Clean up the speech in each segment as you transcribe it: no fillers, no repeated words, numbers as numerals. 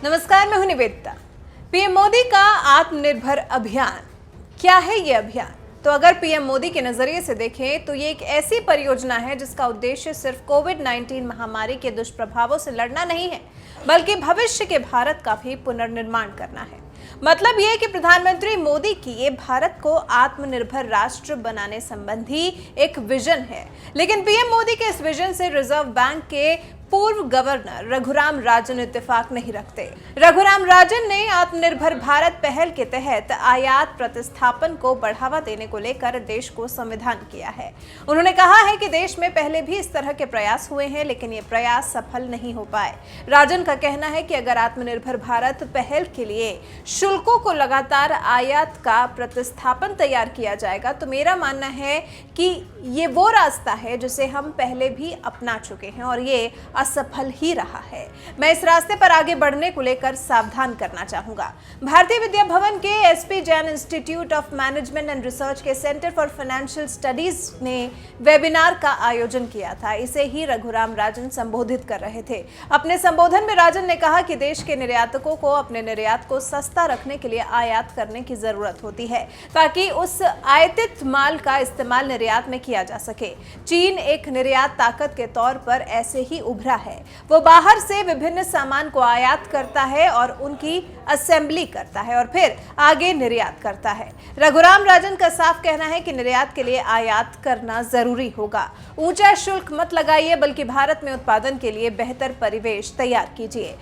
नमस्कार, मैं हूं निवेदिता। पीएम मोदी का आत्मनिर्भर अभियान क्या है ये अभियान? तो अगर पीएम मोदी के नजरिए से देखें तो ये एक ऐसी परियोजना है जिसका उद्देश्य सिर्फ कोविड-19 महामारी के दुष्प्रभावों से लड़ना नहीं है, बल्कि भविष्य के भारत का भी पुनर्निर्माण करना है। मतलब ये है कि प्रधानमंत्री मोदी की ये भारत को आत्मनिर्भर राष्ट्र बनाने संबंधी एक विजन है। लेकिन पीएम मोदी के इस विजन से रिजर्व बैंक के पूर्व गवर्नर रघुराम राजन इत्तेफाक नहीं रखते। रघुराम राजन ने आत्मनिर्भर भारत पहल के तहत आयात प्रतिस्थापन को बढ़ावा देने को लेकर देश को संविधान किया है। उन्होंने कहा है कि देश में पहले भी इस तरह के प्रयास हुए हैं, लेकिन ये प्रयास सफल नहीं हो पाए। राजन का कहना है कि अगर आत्मनिर्भर भारत पहल के लिए शुल्कों को लगातार आयात का प्रतिस्थापन तैयार किया जाएगा तो मेरा मानना है कि ये वो रास्ता है जिसे हम पहले भी अपना चुके हैं और ये असफल ही रहा है। मैं इस रास्ते पर आगे बढ़ने को लेकर सावधान करना चाहूंगा। भारतीय विद्या भवन के SP Jain institute of management and research के सेंटर फॉर फाइनेंशियल स्टडीज ने वेबिनार का आयोजन किया था। इसे ही रघुराम राजन संबोधित कर रहे थे। अपने संबोधन में राजन ने कहा कि देश के निर्यातकों को अपने निर्यात को सस्ता रखने के लिए आयात करने की जरूरत होती है ताकि उस आयातित माल का इस्तेमाल निर्यात में किया जा सके। चीन एक निर्यात ताकत के तौर पर ऐसे ही उभरा है। वो बाहर से विभिन्न सामान को आयात करता है और उनकी असेंबली करता है और फिर आगे निर्यात करता है। रघुराम राजन का साफ कहना है कि निर्यात के लिए आयात करना जरूरी होगा। ऊंचा शुल्क मत लगाइए, बल्कि भारत में उत्पादन के लिए बेहतर परिवेश तैयार कीजिए।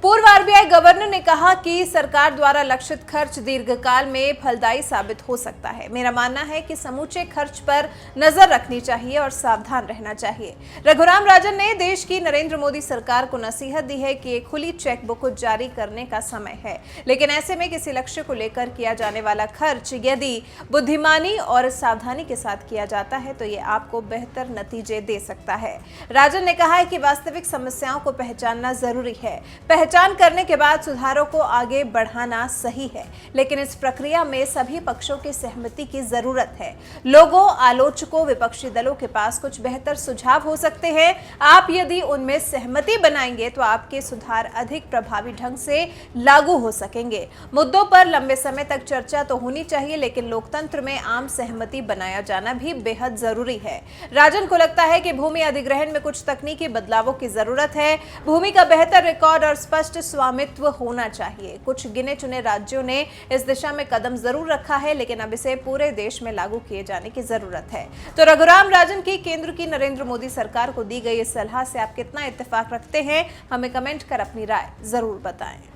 पूर्व आरबीआई गवर्नर ने कहा कि सरकार द्वारा लक्षित खर्च दीर्घकाल में फलदायी साबित हो सकता है। मेरा मानना है कि समूचे खर्च पर नजर रखनी चाहिए और सावधान रहना चाहिए। रघुराम राजन ने देश की नरेंद्र मोदी सरकार को नसीहत दी है कि एक खुली चेकबुक जारी करने का समय है, लेकिन ऐसे में किसी लक्ष्य को लेकर किया जाने वाला खर्च यदि बुद्धिमानी और सावधानी के साथ किया जाता है तो ये आपको बेहतर नतीजे दे सकता है। राजन ने कहा है कि वास्तविक समस्याओं को पहचानना जरूरी है। पहचान करने के बाद सुधारों को आगे बढ़ाना सही है, लेकिन इस प्रक्रिया में सभी पक्षों की सहमति की जरूरत है। लोगों, आलोचकों, विपक्षी दलों के पास कुछ बेहतर सुझाव हो सकते हैं। आप यदि उनमें सहमति बनाएंगे तो आपके सुधार अधिक प्रभावी ढंग से लागू हो सकेंगे। मुद्दों पर लंबे समय तक चर्चा तो होनी चाहिए, लेकिन लोकतंत्र में आम सहमति बनाया जाना भी बेहद जरूरी है। राजन को लगता है कि भूमि अधिग्रहण में कुछ तकनीकी बदलावों की जरूरत है। भूमि का बेहतर रिकॉर्ड और स्पष्ट स्वामित्व होना चाहिए। कुछ गिने चुने राज्यों ने इस दिशा में कदम जरूर रखा है, लेकिन अब इसे पूरे देश में लागू किए जाने की जरूरत है। तो रघुराम राजन की केंद्र की नरेंद्र मोदी सरकार को दी गई इस सलाह से आप कितना इत्तेफाक रखते हैं? हमें कमेंट कर अपनी राय जरूर बताएं।